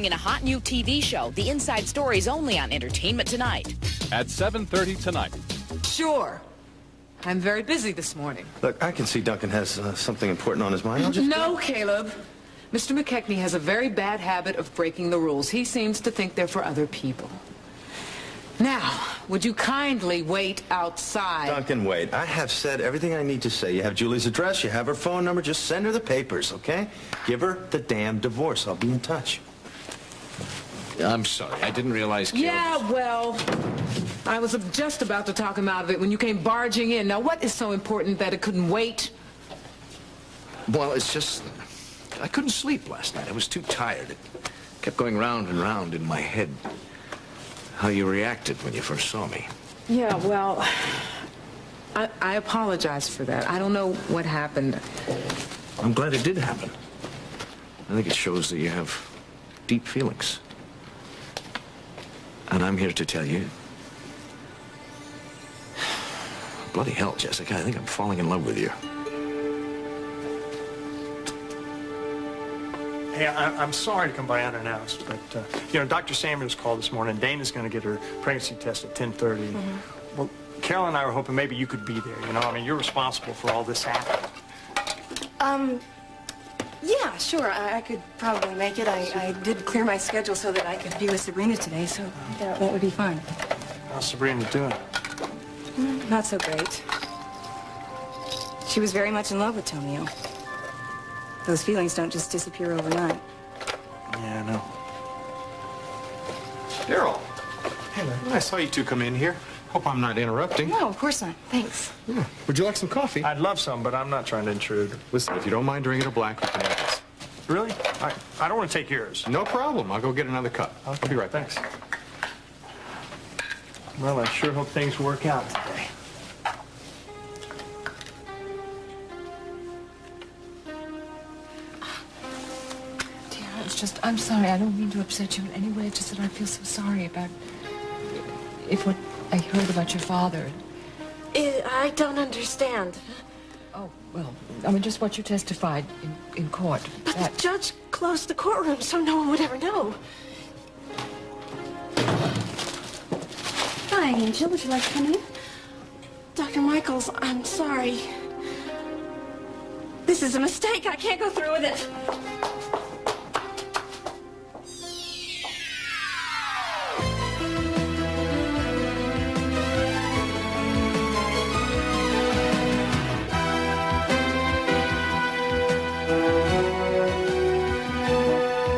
In a hot new TV show, The Inside Story is only on Entertainment Tonight. At 7:30 tonight. Sure. I'm very busy this morning. Look, I can see Duncan has something important on his mind. I'll just... No, Caleb. Mr. McKechnie has a very bad habit of breaking the rules. He seems to think they're for other people. Now, would you kindly wait outside? Duncan, wait. I have said everything I need to say. You have Julie's address, you have her phone number. Just send her the papers, okay? Give her the damn divorce. I'll be in touch. I'm sorry. I didn't realize... Yeah, well, I was just about to talk him out of it when you came barging in. Now, what is so important that it couldn't wait? Well, it's just... I couldn't sleep last night. I was too tired. It kept going round and round in my head. How you reacted when you first saw me. Yeah, well, I apologize for that. I don't know what happened. I'm glad it did happen. I think it shows that you have deep feelings. And I'm here to tell you... Bloody hell, Jessica, I think I'm falling in love with you. Hey, I'm sorry to come by unannounced, but, you know, Dr. Samuels called this morning. Dana's going to get her pregnancy test at 10:30. Well, Carol and I were hoping maybe you could be there, you know? I mean, you're responsible for all this happening. Yeah, sure. I could probably make it. I did clear my schedule so that I could be with Sabrina today, so that would be fine. How's Sabrina doing? Not so great. She was very much in love with Tonio. Those feelings don't just disappear overnight. Yeah, I know. Daryl. Hey, man. I saw you two come in here. Hope I'm not interrupting. No, of course not. Thanks. Yeah. Would you like some coffee? I'd love some, but I'm not trying to intrude. Listen, if you don't mind drinking a black, we can have this. Really? I don't want to take yours. No problem. I'll go get another cup. Okay. I'll be right back. Thanks. Well, I sure hope things work out today. It's just, I'm sorry, I don't mean to upset you in any way. It's just that I feel so sorry about what I heard about your father. I don't understand. Oh, well, I mean, just what you testified in court. But the judge closed the courtroom so no one would ever know. Hi, Angel. Would you like to come in? Dr. Michaels, I'm sorry. This is a mistake. I can't go through with it.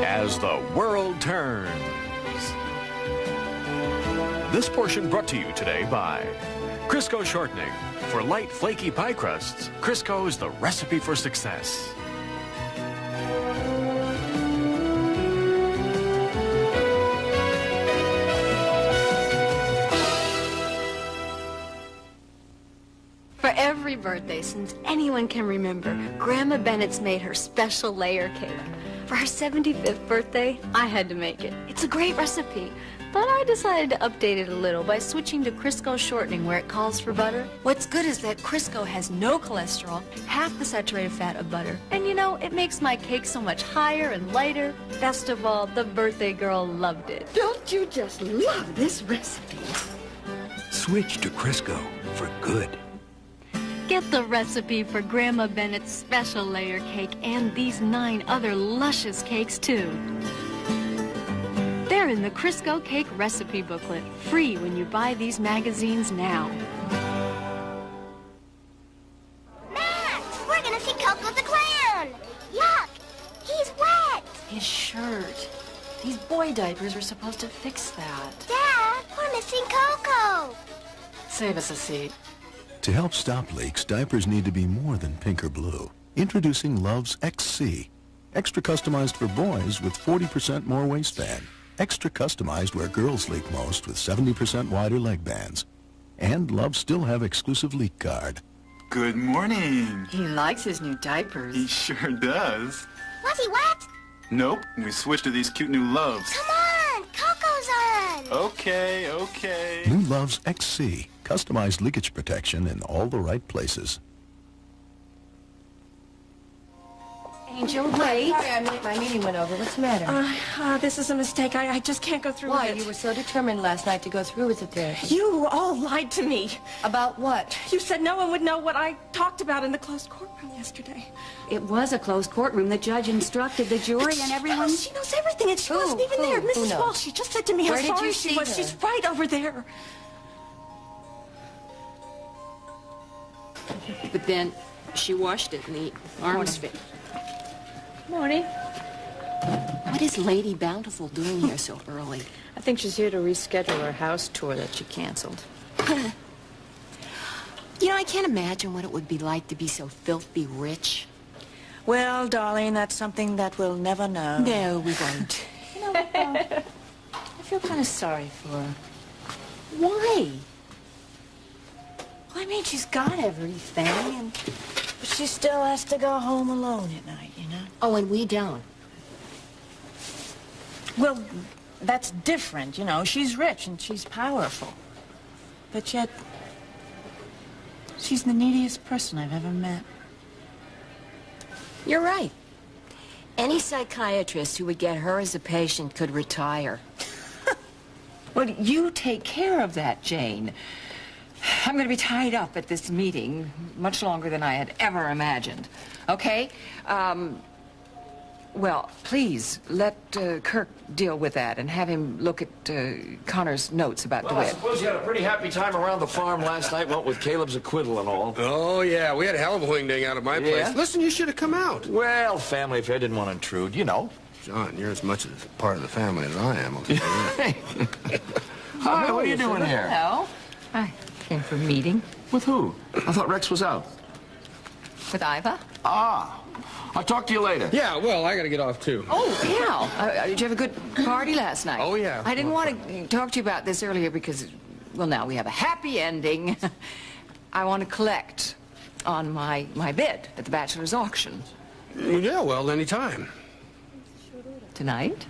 As the world turns. This portion brought to you today by Crisco Shortening. For light, flaky pie crusts, Crisco is the recipe for success. For every birthday since anyone can remember, Grandma Bennett's made her special layer cake. For her 75th birthday, I had to make it. It's a great recipe, but I decided to update it a little by switching to Crisco Shortening where it calls for butter. What's good is that Crisco has no cholesterol, half the saturated fat of butter. And you know, it makes my cake so much higher and lighter. Best of all, the birthday girl loved it. Don't you just love this recipe? Switch to Crisco for good. Get the recipe for Grandma Bennett's special layer cake and these 9 other luscious cakes, too. They're in the Crisco Cake Recipe Booklet, free when you buy these magazines now. Max, we're gonna see Coco the Clown. Yuck, he's wet. His shirt. These boy diapers are supposed to fix that. Dad, we're missing Coco. Save us a seat. To help stop leaks, diapers need to be more than pink or blue. Introducing Love's XC. Extra customized for boys with 40% more waistband. Extra customized where girls leak most with 70% wider leg bands. And Love still have exclusive leak guard. Good morning. He likes his new diapers. He sure does. Was he wet? Nope, we switched to these cute new Loves. Come on, Coco's on. Okay, okay. New Love's XC. Customized leakage protection in all the right places. Angel, wait. Sorry, I'm late. My meeting went over. What's the matter? This is a mistake. I just can't go through with it. Why? You were so determined last night to go through with the therapy. You all lied to me. About what? You said no one would know what I talked about in the closed courtroom yesterday. It was a closed courtroom. The judge instructed the jury and everyone... She knows everything, and she wasn't even there. Mrs. Walsh, she just said to me how sorry she was. She's right over there. But then she washed it in the arms fit. Morning. What is Lady Bountiful doing here so early? I think she's here to reschedule her house tour that she canceled. You know, I can't imagine what it would be like to be so filthy rich. Well, darling, that's something that we'll never know. No, we won't. You know, I feel kind of sorry for her. Why? Well, I mean, she's got everything, and but she still has to go home alone at night, you know? Oh, and we don't. Well, that's different, you know. She's rich and she's powerful. But yet, she's the neediest person I've ever met. You're right. Any psychiatrist who would get her as a patient could retire. Well, you take care of that, Jane. I'm going to be tied up at this meeting much longer than I had ever imagined. Okay? Well, please, let Kirk deal with that and have him look at Connor's notes about Well, I DeWitt. suppose you had a pretty happy time around the farm last night, what with Caleb's acquittal and all. Oh, yeah, we had a hell of a wingding out of my place. Yeah? Listen, you should have come out. Well, family affair, didn't want to intrude, you know. John, you're as much as part of the family as I am. I'll tell you that. Hi, what are you doing here? Hello. I came for a meeting. With who? I thought Rex was out. With Iva? Ah. I'll talk to you later. Yeah, well, I got to get off, too. Oh, yeah. Did you have a good party last night? Oh, yeah. I didn't want to talk to you about this earlier because, well, now we have a happy ending. I want to collect on my bid at the bachelor's auction. Yeah, well, anytime. Tonight?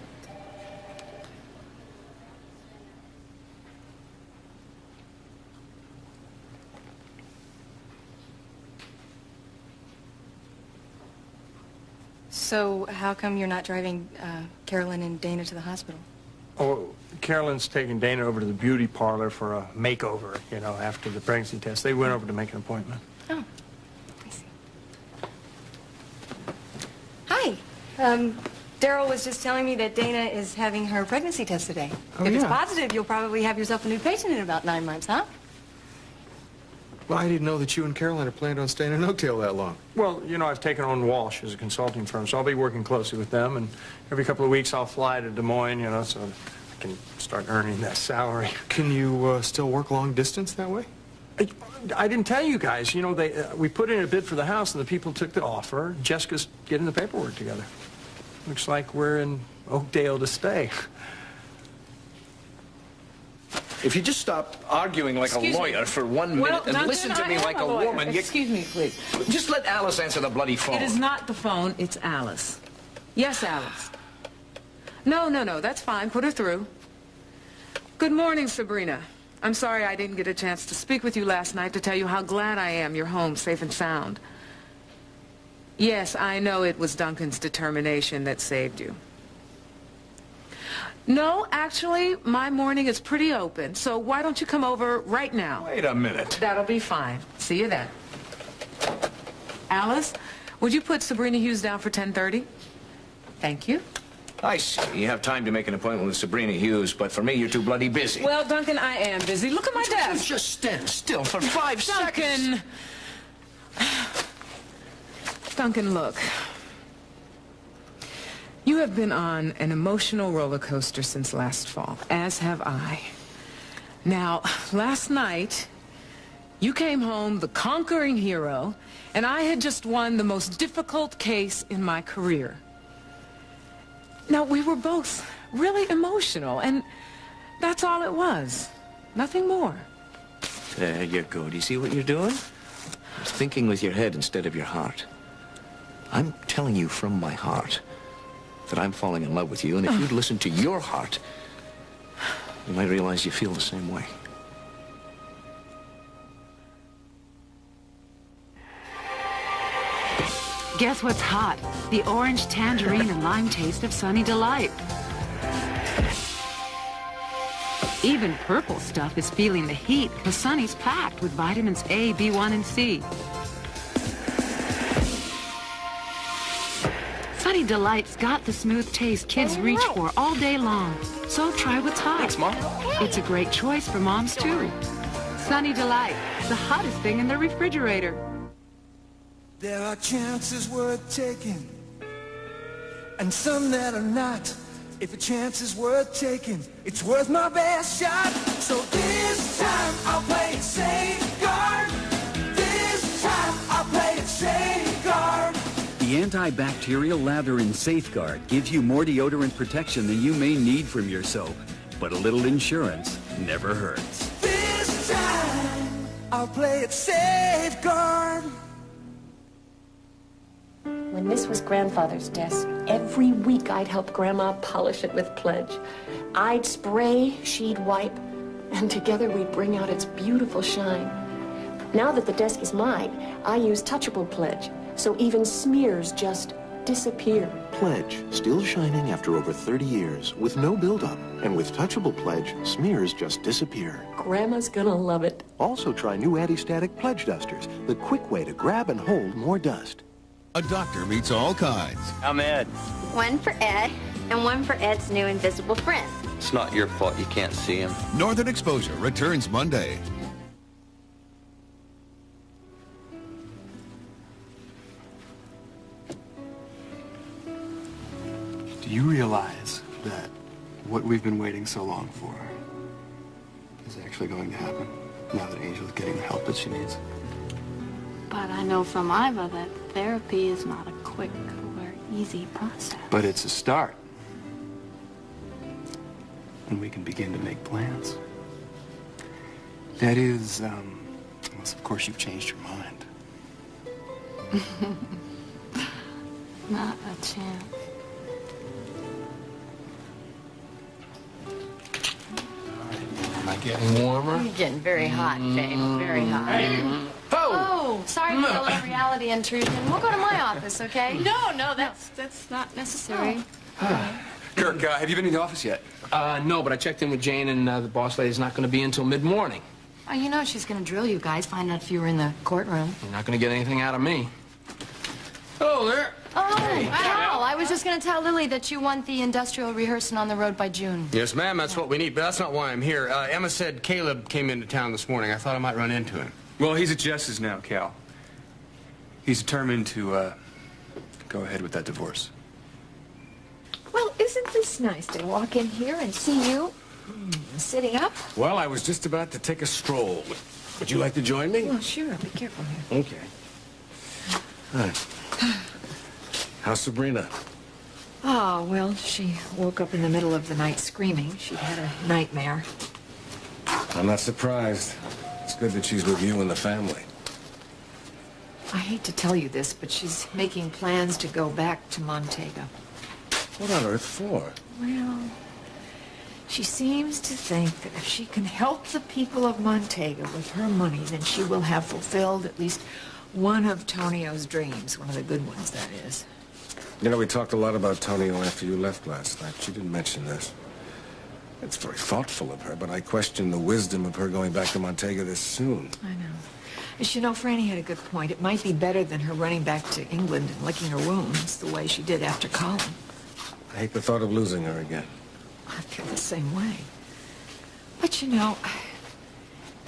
So how come you're not driving Carolyn and Dana to the hospital? Oh, Carolyn's taking Dana over to the beauty parlor for a makeover, you know, after the pregnancy test. They went over to make an appointment. Oh, I see. Hi. Daryl was just telling me that Dana is having her pregnancy test today. Oh, if it's yeah. positive, you'll probably have yourself a new patient in about 9 months, huh? Well, I didn't know that you and Caroline are planned on staying in Oakdale that long. Well, you know, I've taken on Walsh as a consulting firm, so I'll be working closely with them, and every couple of weeks I'll fly to Des Moines, you know, so I can start earning that salary. Can you still work long distance that way? I didn't tell you guys, you know, we put in a bid for the house, and the people took the offer. Jessica's getting the paperwork together. Looks like we're in Oakdale to stay. If you just stop arguing like a lawyer for 1 minute and listen to me like a woman, you... Excuse me, please. Just let Alice answer the bloody phone. It is not the phone, it's Alice. Yes, Alice. No, that's fine. Put her through. Good morning, Sabrina. I'm sorry I didn't get a chance to speak with you last night to tell you how glad I am you're home safe and sound. Yes, I know it was Duncan's determination that saved you. No, actually, my morning is pretty open, so why don't you come over right now? Wait a minute. That'll be fine. See you then. Alice, would you put Sabrina Hughes down for 10:30? Thank you. I see. You have time to make an appointment with Sabrina Hughes, but for me, you're too bloody busy. Well, Duncan, I am busy. Look at my desk. Just stand still for 5 seconds. Duncan, look. You have been on an emotional roller coaster since last fall, as have I. Now, last night, you came home the conquering hero, and I had just won the most difficult case in my career. Now, we were both really emotional, and that's all it was. Nothing more. There you go. Do you see what you're doing? You're thinking with your head instead of your heart. I'm telling you from my heart that I'm falling in love with you, and if you'd listen to your heart, you might realize you feel the same way. Guess what's hot? The orange, tangerine, and lime taste of Sunny Delight. Even purple stuff is feeling the heat because Sunny's packed with vitamins A, B1, and C. Sunny Delight's got the smooth taste kids reach for all day long. So try what's hot. Thanks, Mom. It's a great choice for moms, too. Sunny Delight, the hottest thing in the refrigerator. There are chances worth taking, and some that are not. If a chance is worth taking, it's worth my best shot. So this time I'll play it safeguard. This time I'll play it safeguard. The antibacterial lather in Safeguard gives you more deodorant protection than you may need from your soap. But a little insurance never hurts. This time I'll play it safeguard. When this was Grandfather's desk, every week I'd help Grandma polish it with Pledge. I'd spray, she'd wipe, and together we'd bring out its beautiful shine. Now that the desk is mine, I use touchable Pledge, so even smears just disappear. Pledge, still shining after over 30 years, with no buildup. And with touchable Pledge, smears just disappear. Grandma's gonna love it. Also try new anti-static Pledge dusters, the quick way to grab and hold more dust. A doctor meets all kinds. I'm Ed. One for Ed, and one for Ed's new invisible friend. It's not your fault you can't see him. Northern Exposure returns Monday. Do you realize that what we've been waiting so long for is actually going to happen now that Angel's getting the help that she needs? But I know from Iva that therapy is not a quick or easy process. But it's a start. And we can begin to make plans. That is, unless of course you've changed your mind. Not a chance. Am I getting warmer? You're getting very hot, babe. Very hot. Oh, sorry for the little reality intrusion. We'll go to my office, okay? No, that's not necessary. Kirk, have you been in the office yet? No, but I checked in with Jane, and the boss lady's not going to be until mid-morning. Oh, you know she's going to drill you guys, find out if you were in the courtroom. You're not going to get anything out of me. Hello there. Oh, Cal, I was just going to tell Lily that you want the industrial rehearsing on the road by June. Yes, ma'am, that's what we need, but that's not why I'm here. Emma said Caleb came into town this morning. I thought I might run into him. Well, he's at Jess's now, Cal. He's determined to, go ahead with that divorce. Well, isn't this nice to walk in here and see you sitting up? Well, I was just about to take a stroll. Would you like to join me? Well, sure. Be careful here. Okay. All right. How's Sabrina? Oh, well, she woke up in the middle of the night screaming. She'd had a nightmare. I'm not surprised. It's good that she's with you and the family. I hate to tell you this, but she's making plans to go back to Montego. What on earth for? Well, she seems to think that if she can help the people of Montego with her money, then she will have fulfilled at least one of Tonio's dreams. One of the good ones, that is. You know, we talked a lot about Tonio after you left last night. She didn't mention this. It's very thoughtful of her, but I question the wisdom of her going back to Montego this soon. I know. But you know, Franny had a good point. It might be better than her running back to England and licking her wounds the way she did after Colin. I hate the thought of losing her again. I feel the same way. But you know,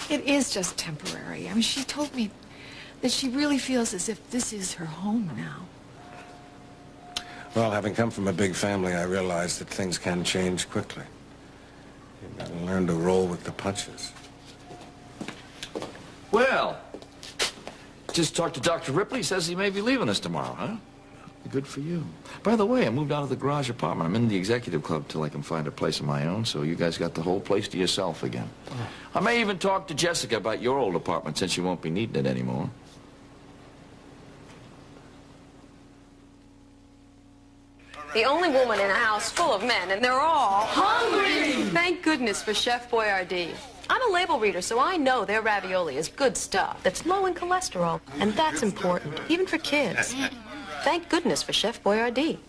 it is just temporary. I mean, she told me that she really feels as if this is her home now. Well, having come from a big family, I realize that things can change quickly. You've got to learn to roll with the punches. Well, just talked to Dr. Ripley. He says he may be leaving us tomorrow, huh? Good for you. By the way, I moved out of the garage apartment. I'm in the executive club till I can find a place of my own, so you guys got the whole place to yourself again. I may even talk to Jessica about your old apartment since you won't be needing it anymore. The only woman in a house full of men, and they're all hungry. Thank goodness for Chef Boyardee. I'm a label reader, so I know their ravioli is good stuff that's low in cholesterol, and that's important, even for kids. Thank goodness for Chef Boyardee.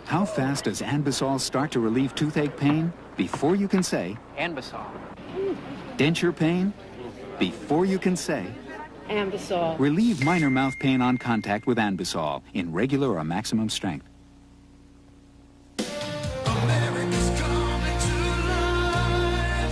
How fast does Anbesol start to relieve toothache pain? Before you can say... Anbesol. Denture pain? Before you can say... Anbesol. Relieve minor mouth pain on contact with Anbesol in regular or maximum strength.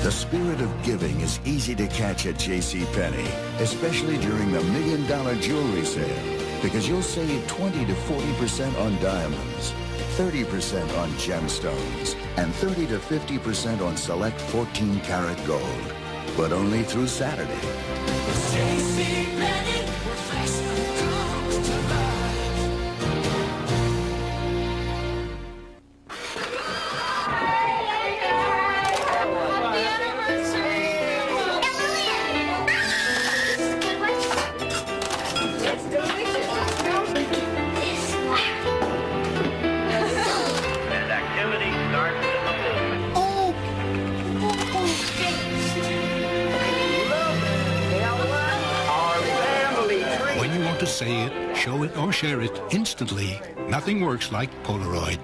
The spirit of giving is easy to catch at JCPenney, especially during the $1 million jewelry sale, because you'll save 20 to 40% on diamonds, 30% on gemstones, and 30 to 50% on select 14-karat gold. But only through Saturday. JCPenney, refreshment comes to life. To say it, show it, or share it instantly. Nothing works like Polaroid.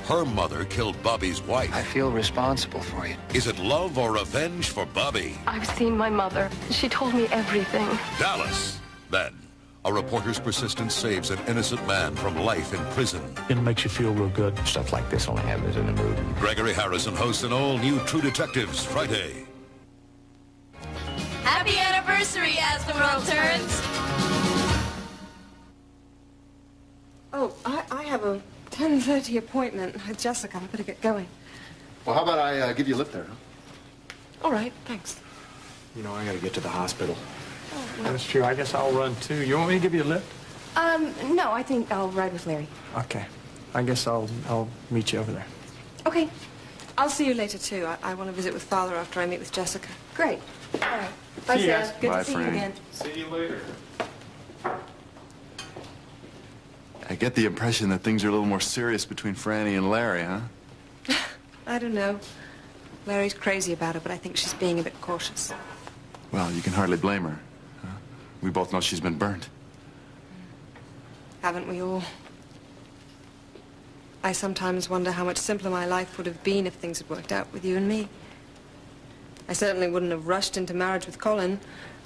Her mother killed Bobby's wife. I feel responsible for you. Is it love or revenge for Bobby? I've seen my mother. She told me everything. Dallas. Then, a reporter's persistence saves an innocent man from life in prison. It makes you feel real good. Stuff like this only happens in a movie. Gregory Harrison hosts an all-new True Detectives Friday. Happy anniversary, As the World Turns. Oh, I have a 10:30 appointment with Jessica. I better get going. Well, how about I give you a lift there, huh? All right, thanks. You know, I gotta get to the hospital. Oh, well. That's true. I guess I'll run too. You want me to give you a lift? No, I think I'll ride with Larry. Okay. I guess I'll meet you over there. Okay. I'll see you later, too. I want to visit with Father after I meet with Jessica. Great. All right. Bye, See you Sarah. guys. Good Bye, to see you Franny. again. See you later. I get the impression that things are a little more serious between Franny and Larry, huh? I don't know. Larry's crazy about her, but I think she's being a bit cautious. Well, you can hardly blame her. Huh? We both know she's been burned. Haven't we all? I sometimes wonder how much simpler my life would have been if things had worked out with you and me. I certainly wouldn't have rushed into marriage with Colin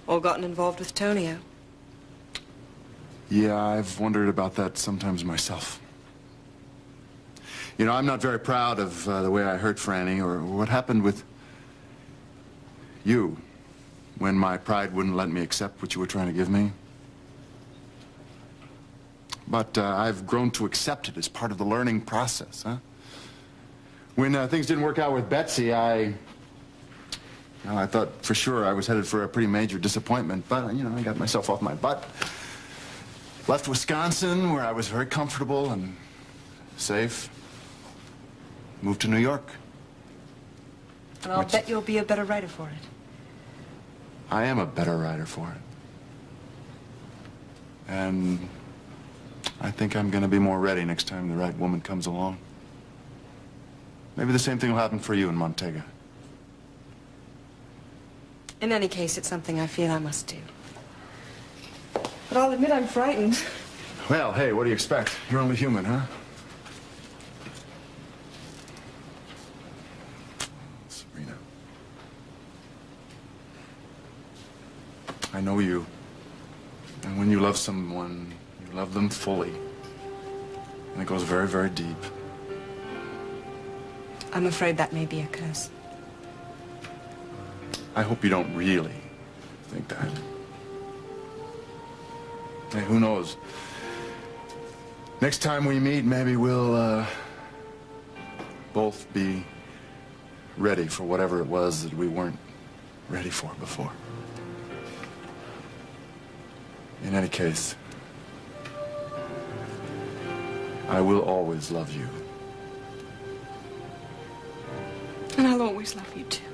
or gotten involved with Tonio. Yeah, I've wondered about that sometimes myself. You know, I'm not very proud of the way I hurt Franny or what happened with you when my pride wouldn't let me accept what you were trying to give me. But I've grown to accept it as part of the learning process, huh? When things didn't work out with Betsy, I thought for sure I was headed for a pretty major disappointment, but, you know, I got myself off my butt. Left Wisconsin, where I was very comfortable and safe. Moved to New York. And I'll bet you'll be a better writer for it. I am a better writer for it. And I think I'm going to be more ready next time the right woman comes along. Maybe the same thing will happen for you in Montega. In any case, it's something I feel I must do. But I'll admit I'm frightened. Well, hey, what do you expect? You're only human, huh? Serena. I know you. And when you love someone, you love them fully. And it goes very, very deep. I'm afraid that may be a curse. I hope you don't really think that. Hey, who knows? Next time we meet, maybe we'll both be ready for whatever it was that we weren't ready for before. In any case, I will always love you. And I'll always love you, too.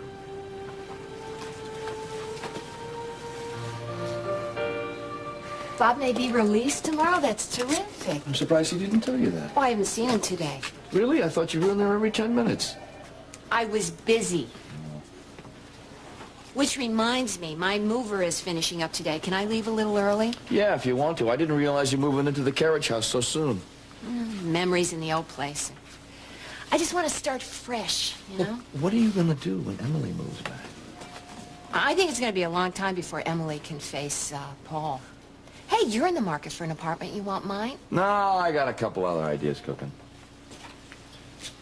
Bob may be released tomorrow. That's terrific. I'm surprised he didn't tell you that. Oh, I haven't seen him today. Really? I thought you were in there every 10 minutes. I was busy. Which reminds me, my mover is finishing up today. Can I leave a little early? Yeah, if you want to. I didn't realize you're moving into the carriage house so soon. Memories in the old place. I just want to start fresh, you know? What are you going to do when Emily moves back? I think it's going to be a long time before Emily can face Paul. Hey, you're in the market for an apartment. You want mine? No, I got a couple other ideas cooking.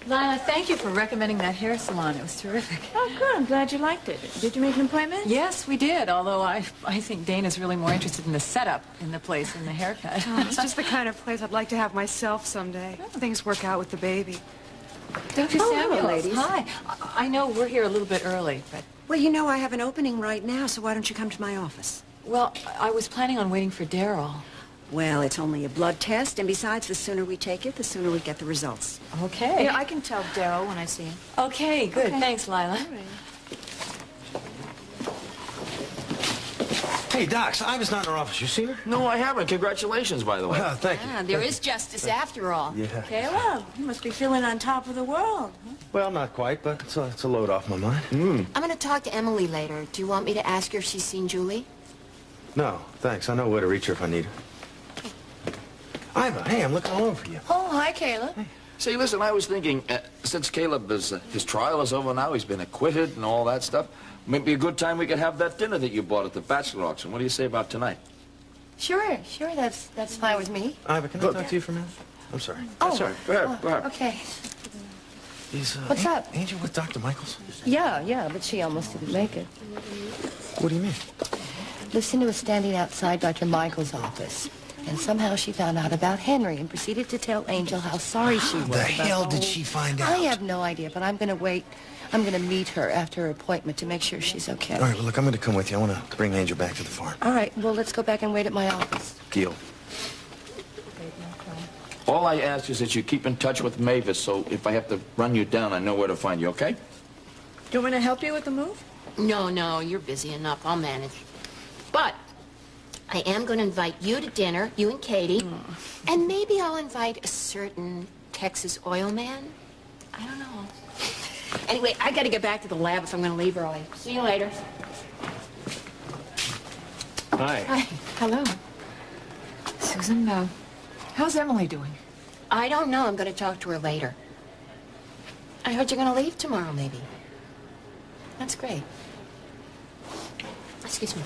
Lila, thank you for recommending that hair salon. It was terrific. Oh, good. I'm glad you liked it. Did you make an appointment? Yes, we did, although I think Dana's really more interested in the setup in the place than the haircut. Oh, it's just the kind of place I'd like to have myself someday. Things work out with the baby. Dr. Oh, Samuels, hello, ladies. hi. I know we're here a little bit early, but... Well, you know I have an opening right now, so why don't you come to my office? Well, I was planning on waiting for Daryl. Well, it's only a blood test, and besides, the sooner we take it, the sooner we get the results. Okay. Yeah, I can tell Daryl when I see him. Okay, good. Okay. Thanks, Lila. Hey, Doc, so Iva's not in her office. You seen her? No, I haven't. Congratulations, by the way. Well, thank you. There is justice after all. Yeah. Caleb, you must be feeling on top of the world. Huh? Well, not quite, but it's a load off my mind. I'm going to talk to Emily later. Do you want me to ask her if she's seen Julie? No, thanks. I know where to reach her if I need her. Iva, hey, I'm looking all over for you. Oh, hi, Caleb. Hey. Say, listen, I was thinking, since Caleb is, his trial is over now, he's been acquitted and all that stuff, maybe a good time we could have that dinner that you bought at the bachelor auction. What do you say about tonight? Sure, that's fine with me. Iva, can I talk to you for a minute? I'm sorry. That's all right. Go ahead, go ahead. Okay. Is, What's up? Angel with Dr. Michaels? Yeah, but she almost didn't make it. What do you mean? Lucinda was standing outside Dr. Michaels' office, and somehow she found out about Henry and proceeded to tell Angel how sorry she was. The hell did she find out? I have no idea, but I'm going to wait. I'm going to meet her after her appointment to make sure she's okay. All right, well, look, I'm going to come with you. I want to bring Angel back to the farm. All right, well, let's go back and wait at my office. Deal. All I ask is that you keep in touch with Mavis, so if I have to run you down, I know where to find you, okay? Do you want me to help you with the move? No, you're busy enough. I'll manage. But I am going to invite you to dinner, you and Katie, and maybe I'll invite a certain Texas oil man. I don't know. Anyway, I got to get back to the lab if I'm going to leave early. See you later. Hi. Hi. Hello. Susan, how's Emily doing? I don't know. I'm going to talk to her later. I heard you're going to leave tomorrow, maybe. That's great. Excuse me.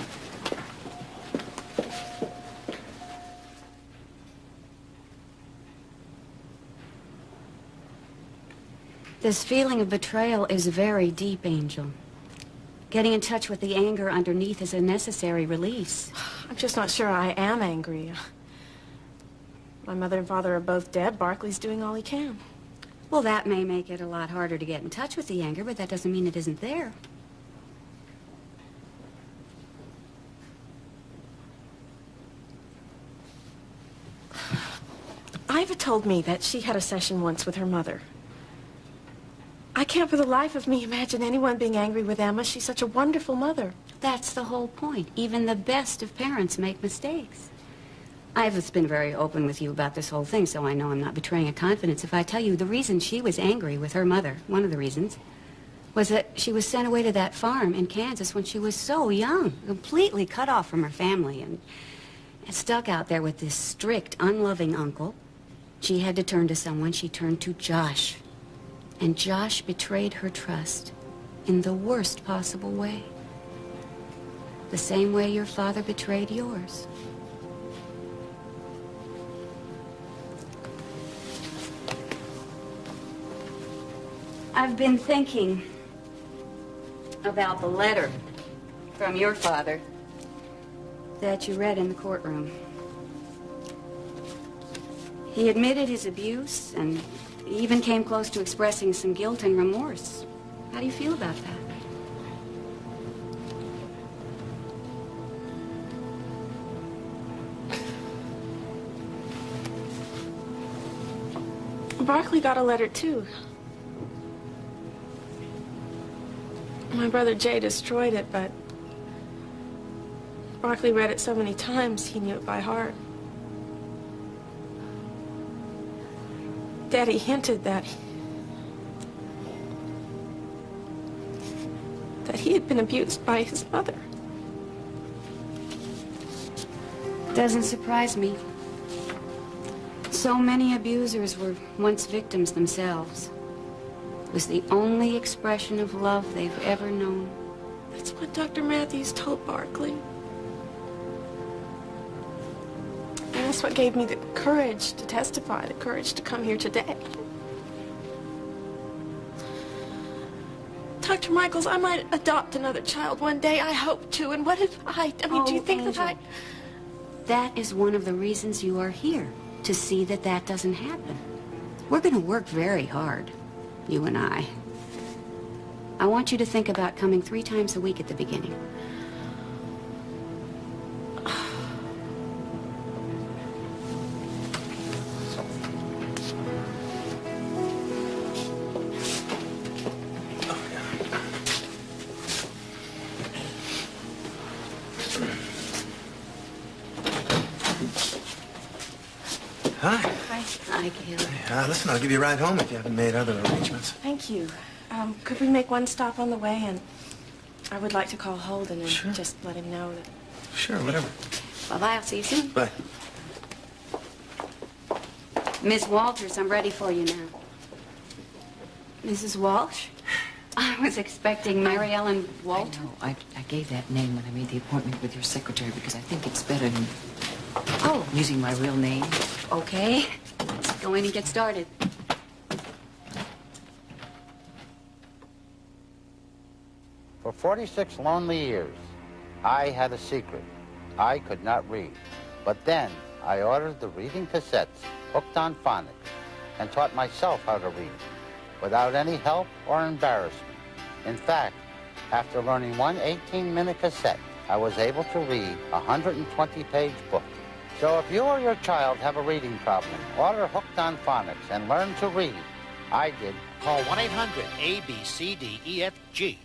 This feeling of betrayal is very deep, Angel. Getting in touch with the anger underneath is a necessary release. I'm just not sure I am angry. My mother and father are both dead. Barkley's doing all he can. Well, that may make it a lot harder to get in touch with the anger, but that doesn't mean it isn't there. Iva told me that she had a session once with her mother. I can't for the life of me imagine anyone being angry with Emma. She's such a wonderful mother. That's the whole point. Even the best of parents make mistakes. I've been very open with you about this whole thing, so I know I'm not betraying a confidence if I tell you the reason she was angry with her mother, one of the reasons, was that she was sent away to that farm in Kansas when she was so young, completely cut off from her family, and stuck out there with this strict, unloving uncle. She had to turn to someone. She turned to Josh. And Josh betrayed her trust in the worst possible way. The same way your father betrayed yours. I've been thinking about the letter from your father that you read in the courtroom. He admitted his abuse and even came close to expressing some guilt and remorse. How do you feel about that? Barkley got a letter, too. My brother Jay destroyed it, but Barkley read it so many times, he knew it by heart. Daddy hinted that that he had been abused by his mother. Doesn't surprise me. So many abusers were once victims themselves. It was the only expression of love they've ever known. That's what Dr. Matthews told Barkley. And that's what gave me the courage to testify, the courage to come here today. Dr. Michaels, I might adopt another child one day. I hope to. And what if do you think that That is one of the reasons you are here, to see that that doesn't happen. We're going to work very hard, you and I. I want you to think about coming 3 times a week at the beginning. Hi. Hi. Hi, Caleb. Listen, I'll give you a ride home if you haven't made other arrangements. Thank you. Could we make one stop on the way? And I would like to call Holden and just let him know that... Sure, whatever. Bye-bye. I'll see you soon. Bye. Miss Walters, I'm ready for you now. Mrs. Walsh? I was expecting Mary Ellen Walter. I gave that name when I made the appointment with your secretary because I think it's better than using my real name. Okay. Let's go in and get started. For 46 lonely years, I had a secret. I could not read. But then I ordered the reading cassettes, hooked on phonics, and taught myself how to read, without any help or embarrassment. In fact, after learning one 18-minute cassette, I was able to read a 120-page book. So if you or your child have a reading problem, order Hooked on Phonics and learn to read. I did. Call 1-800-ABCDEFG.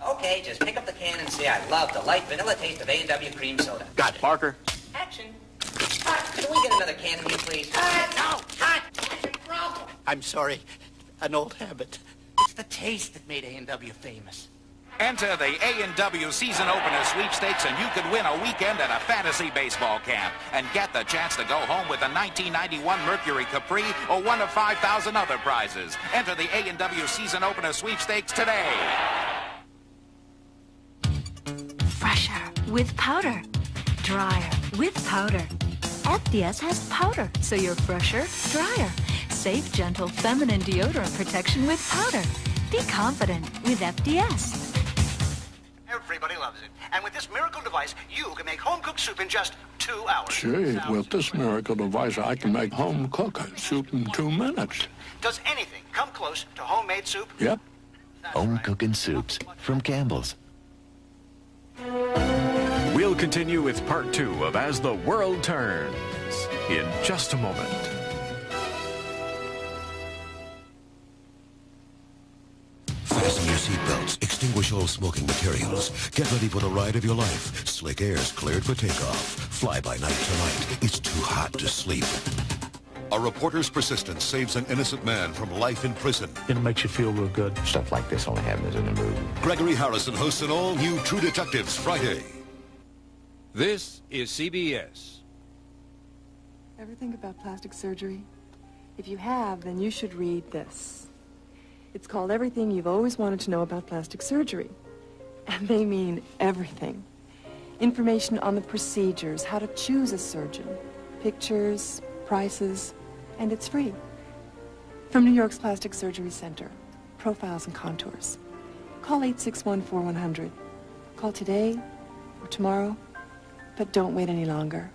Okay, just pick up the can and say, I love the light vanilla taste of A&W cream soda. Got it. Parker. Action. Can we get another can of you, please? No! Cut! I'm sorry. An old habit. It's the taste that made A&W famous. Enter the A&W Season Opener Sweepstakes and you could win a weekend at a fantasy baseball camp and get the chance to go home with a 1991 Mercury Capri or one of 5,000 other prizes. Enter the A&W Season Opener Sweepstakes today. Fresher with powder. Drier with powder. FDS has powder, so you're fresher, drier. Safe, gentle, feminine deodorant protection with powder. Be confident with FDS. Everybody loves it. And with this miracle device, you can make home-cooked soup in just 2 hours. Gee, with this miracle device, I can make home-cooked soup in 2 minutes. Does anything come close to homemade soup? Yep. Home cooking soups from Campbell's. We'll continue with part 2 of As the World Turns in just a moment. Fasten your seatbelts, extinguish all smoking materials. Get ready for the ride of your life. Slick Air's cleared for takeoff. Fly by night tonight. It's too hot to sleep. A reporter's persistence saves an innocent man from life in prison. It makes you feel real good. Stuff like this only happens in a movie. Gregory Harrison hosts an all-new True Detectives Friday. This is CBS. Ever think about plastic surgery? If you have, then you should read this. It's called Everything You've Always Wanted to Know About Plastic Surgery. And they mean everything. Information on the procedures, how to choose a surgeon, pictures, prices, and it's free. From New York's Plastic Surgery Center, Profiles and Contours. Call 861-4100. Call today or tomorrow, but don't wait any longer.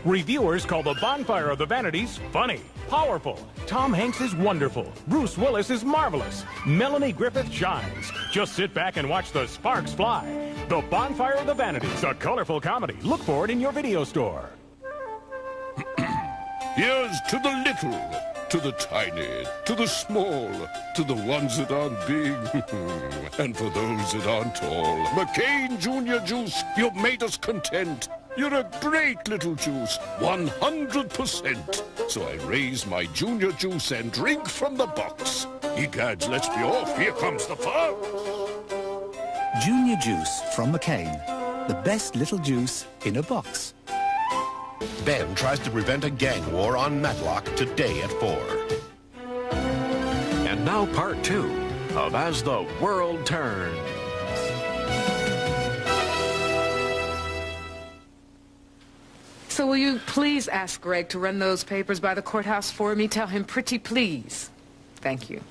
Reviewers call The Bonfire of the Vanities funny, powerful. Tom Hanks is wonderful. Bruce Willis is marvelous. Melanie Griffith shines. Just sit back and watch the sparks fly. The Bonfire of the Vanities, a colorful comedy. Look for it in your video store. Here's to the little, to the tiny, to the small, to the ones that aren't big, and for those that aren't tall. McCain Junior Juice, you've made us content. You're a great little juice, 100%. So I raise my Junior Juice and drink from the box. Egads, let's be off. Here comes the fun. Junior Juice from McCain. The best little juice in a box. Ben tries to prevent a gang war on Matlock today at 4. And now part 2 of As the World Turns. So will you please ask Greg to run those papers by the courthouse for me? Tell him pretty please. Thank you.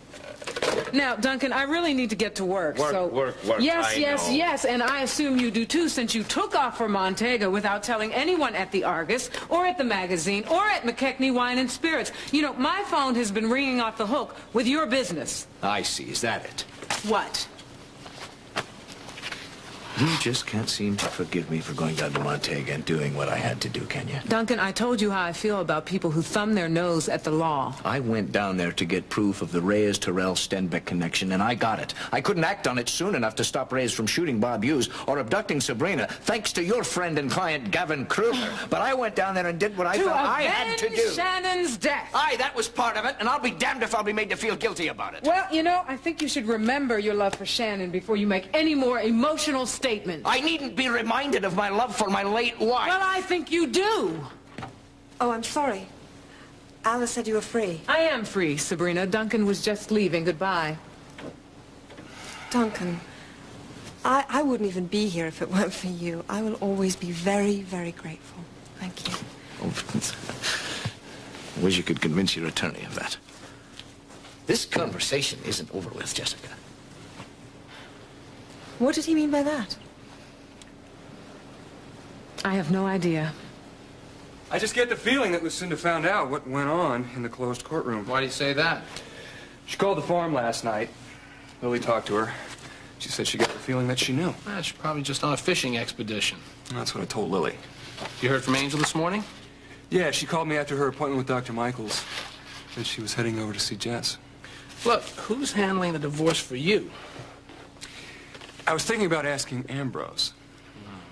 Now, Duncan, I really need to get to work. Work. Yes, and I assume you do too, since you took off for Montego without telling anyone at the Argus, or at the magazine, or at McKechnie Wine and Spirits. You know, my phone has been ringing off the hook with your business. I see. Is that it? What? You just can't seem to forgive me for going down to Montego and doing what I had to do, can you? Duncan, I told you how I feel about people who thumb their nose at the law. I went down there to get proof of the Reyes-Terrell-Stenbeck connection, and I got it. I couldn't act on it soon enough to stop Reyes from shooting Bob Hughes or abducting Sabrina, thanks to your friend and client, Gavin Kruger. But I went down there and did what I felt I had to do. To avenge Shannon's death. Aye, that was part of it, and I'll be damned if I'll be made to feel guilty about it. Well, you know, I think you should remember your love for Shannon before you make any more emotional statements. I needn't be reminded of my love for my late wife. Well, I think you do. Oh, I'm sorry. Alice said you were free. I am free, Sabrina. Duncan was just leaving. Goodbye. Duncan, I wouldn't even be here if it weren't for you. I will always be very, very grateful. Thank you. I wish you could convince your attorney of that. This conversation isn't over with, Jessica. What did he mean by that? I have no idea. I just get the feeling that Lucinda found out what went on in the closed courtroom. Why do you say that? She called the farm last night. Lily talked to her. She said she got the feeling that she knew. Well, she's probably just on a fishing expedition. That's what I told Lily. You heard from Angel this morning? Yeah, she called me after her appointment with Dr. Michaels. Said she was heading over to see Jess. Look, who's handling the divorce for you? I was thinking about asking Ambrose.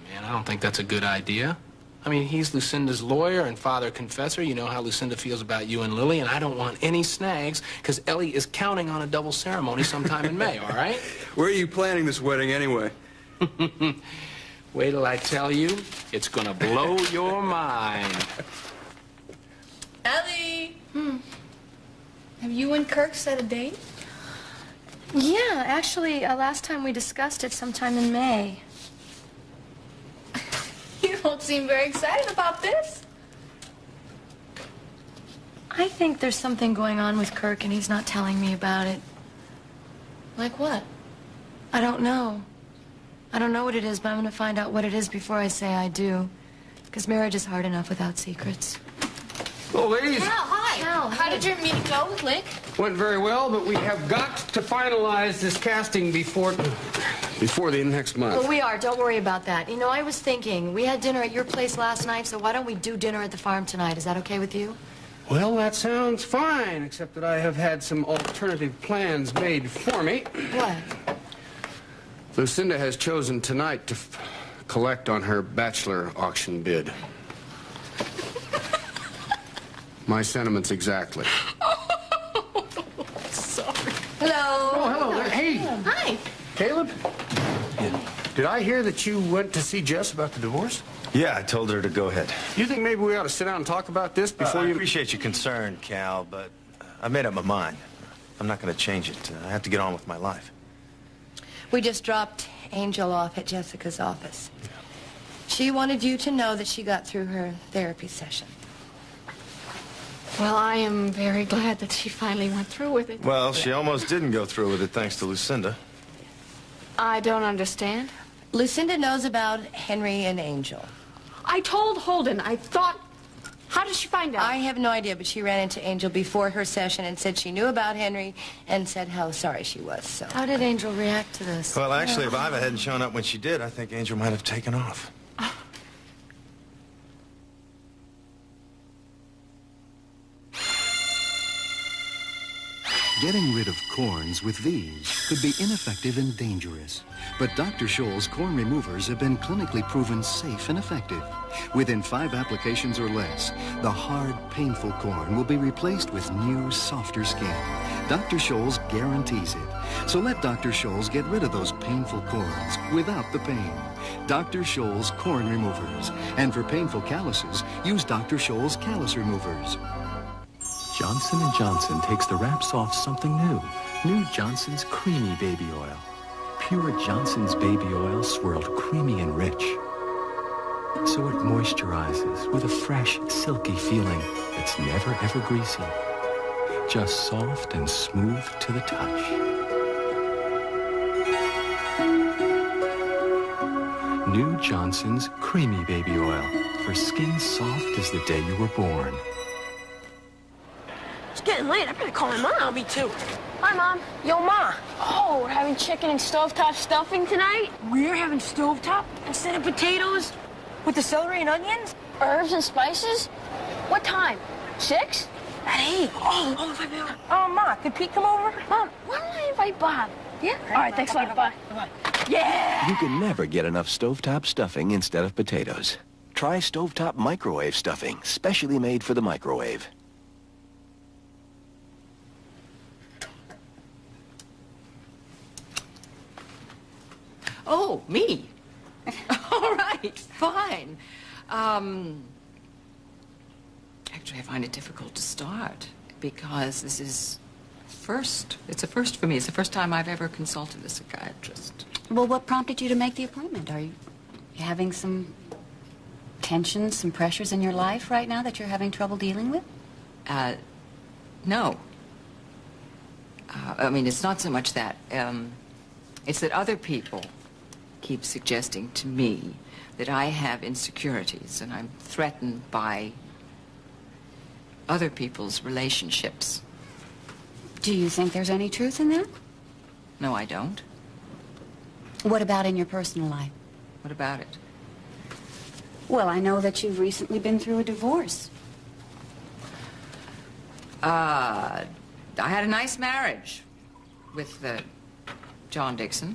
Man, I don't think that's a good idea. I mean, he's Lucinda's lawyer and father confessor. You know how Lucinda feels about you and Lily, and I don't want any snags because Ellie is counting on a double ceremony sometime in May, all right? Where are you planning this wedding anyway? Wait till I tell you. It's gonna blow your mind. Ellie! Have you and Kirk set a date? Yeah, actually, last time we discussed it sometime in May. You don't seem very excited about this. I think there's something going on with Kirk and he's not telling me about it. Like what? I don't know. I don't know what it is, but I'm going to find out what it is before I say I do. Because marriage is hard enough without secrets. Oh, ladies. Cal, hi. Cal, how did your meeting go with Lick? Went very well, but we have got to finalize this casting before the next month. Well, we are. Don't worry about that. You know, I was thinking, we had dinner at your place last night, so why don't we do dinner at the farm tonight? Is that okay with you? Well, that sounds fine, except that I have had some alternative plans made for me. What? Lucinda has chosen tonight to collect on her bachelor auction bid. My sentiments exactly. Sorry. Hello. Oh, hello there. Hey. Hi. Caleb? Did I hear that you went to see Jess about the divorce? Yeah, I told her to go ahead. You think maybe we ought to sit down and talk about this before I you... appreciate your concern, Cal, but I made up my mind. I'm not going to change it. I have to get on with my life. We just dropped Angel off at Jessica's office. She wanted you to know that she got through her therapy session. Well, I am very glad that she finally went through with it. Well, she almost didn't go through with it thanks to Lucinda. I don't understand. Lucinda knows about Henry and Angel. I told Holden. I thought... How did she find out? I have no idea, but she ran into Angel before her session and said she knew about Henry and said how sorry she was, so... How did Angel react to this? Well, actually, if Iva hadn't shown up when she did, I think Angel might have taken off. Getting rid of corns with these could be ineffective and dangerous. But Dr. Scholl's corn removers have been clinically proven safe and effective. Within 5 applications or less, the hard, painful corn will be replaced with new, softer skin. Dr. Scholl's guarantees it. So let Dr. Scholl's get rid of those painful corns without the pain. Dr. Scholl's Corn Removers. And for painful calluses, use Dr. Scholl's Callus Removers. Johnson & Johnson takes the wraps off something new. New Johnson's Creamy Baby Oil. Pure Johnson's Baby Oil swirled creamy and rich. So it moisturizes with a fresh, silky feeling that's never, ever greasy. Just soft and smooth to the touch. New Johnson's Creamy Baby Oil for skin soft as the day you were born. It's getting late. I better call my mom. Me too. Hi, Mom. Yo, Ma. Oh, we're having chicken and stovetop stuffing tonight? We're having stovetop instead of potatoes? With the celery and onions? Herbs and spices? What time? 6? At 8. Oh, if I may. Ma, could Pete come over? Mom, why don't I invite Bob? Yeah? All right, thanks a lot. Bye. Yeah! You can never get enough stovetop stuffing instead of potatoes. Try stovetop microwave stuffing, specially made for the microwave. Oh, me? All right, fine. Actually, I find it difficult to start because this is first. It's a first for me. It's the first time I've ever consulted a psychiatrist. Well, what prompted you to make the appointment? Are you having some tensions, some pressures in your life right now that you're having trouble dealing with? No. I mean, it's not so much that. It's that other people keep suggesting to me that I have insecurities and I'm threatened by other people's relationships. Do you think there's any truth in that? No, I don't. What about in your personal life? What about it? Well, I know that you've recently been through a divorce. I had a nice marriage with John Dixon.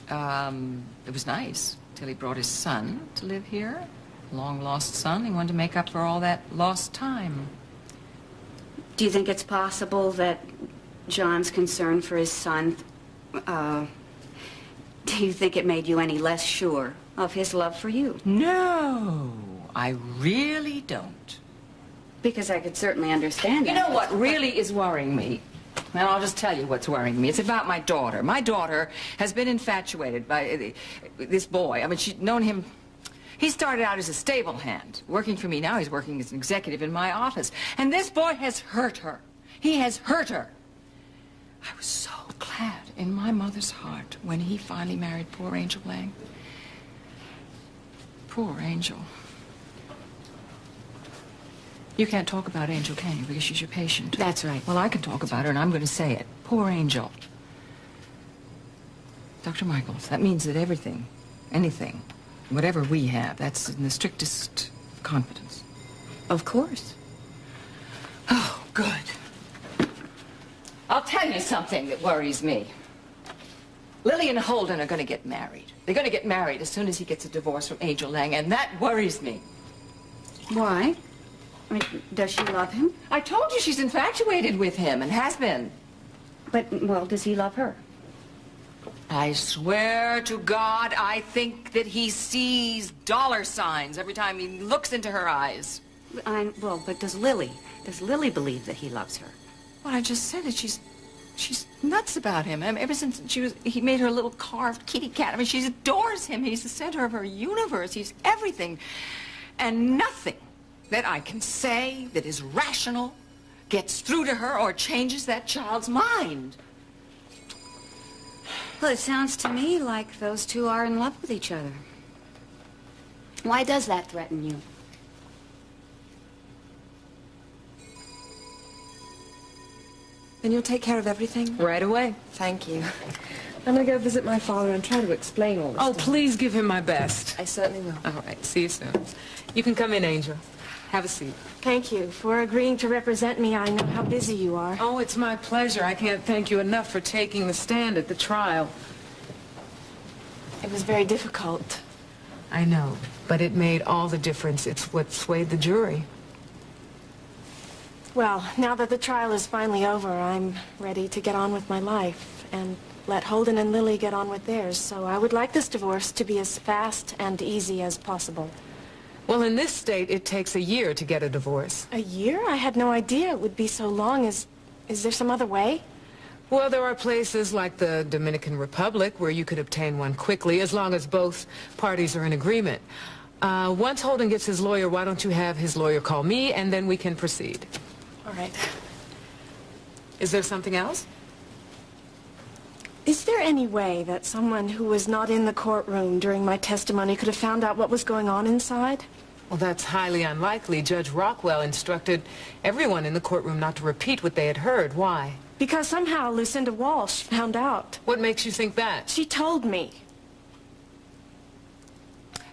It was nice till he brought his son to live here. Long-lost son. He wanted to make up for all that lost time. Do you think it's possible that John's concern for his son, do you think it made you any less sure of his love for you? No, I really don't. Because I could certainly understand that. You know what really is worrying me? And I'll just tell you what's worrying me. It's about my daughter. My daughter has been infatuated by this boy. I mean, she's known him. He started out as a stable hand, working for me. Now he's working as an executive in my office. And this boy has hurt her. He has hurt her. I was so glad in my mother's heart when he finally married poor Angel Lang. Poor Angel. You can't talk about Angel, can you? Because she's your patient. That's right. Well, I can talk about her, and I'm going to say it. Poor Angel. Dr. Michaels, that means that everything, anything, whatever we have, that's in the strictest confidence. Of course. Oh, good. I'll tell you something that worries me. Lily and Holden are going to get married. They're going to get married as soon as he gets a divorce from Angel Lang, and that worries me. Why? I mean, does she love him? I told you she's infatuated with him and has been. But, well, does he love her? I swear to God, I think that he sees dollar signs every time he looks into her eyes. Well, but does Lily believe that he loves her? Well, I just said that she's nuts about him. I mean, ever since he made her a little carved kitty cat. I mean, she adores him. He's the center of her universe. He's everything. And nothing that I can say that is rational gets through to her or changes that child's mind. Well, it sounds to me like those two are in love with each other. Why does that threaten you? Then you'll take care of everything? Right away. Thank you. I'm going to go visit my father and try to explain all this. Oh, please give him my best. I certainly will. All right, see you soon. You can come in, Angel. Have a seat. Thank you for agreeing to represent me. I know how busy you are. Oh, it's my pleasure. I can't thank you enough for taking the stand at the trial. It was very difficult. I know, but it made all the difference. It's what swayed the jury. Well, now that the trial is finally over, I'm ready to get on with my life and let Holden and Lily get on with theirs. So I would like this divorce to be as fast and easy as possible. Well, in this state, it takes a year to get a divorce. A year? I had no idea it would be so long. Is there some other way? Well, there are places like the Dominican Republic where you could obtain one quickly as long as both parties are in agreement. Once Holden gets his lawyer, why don't you have his lawyer call me, and then we can proceed. All right. Is there something else? Is there any way that someone who was not in the courtroom during my testimony could have found out what was going on inside? Well, that's highly unlikely. Judge Rockwell instructed everyone in the courtroom not to repeat what they had heard. Why? Because somehow Lucinda Walsh found out. What makes you think that? She told me.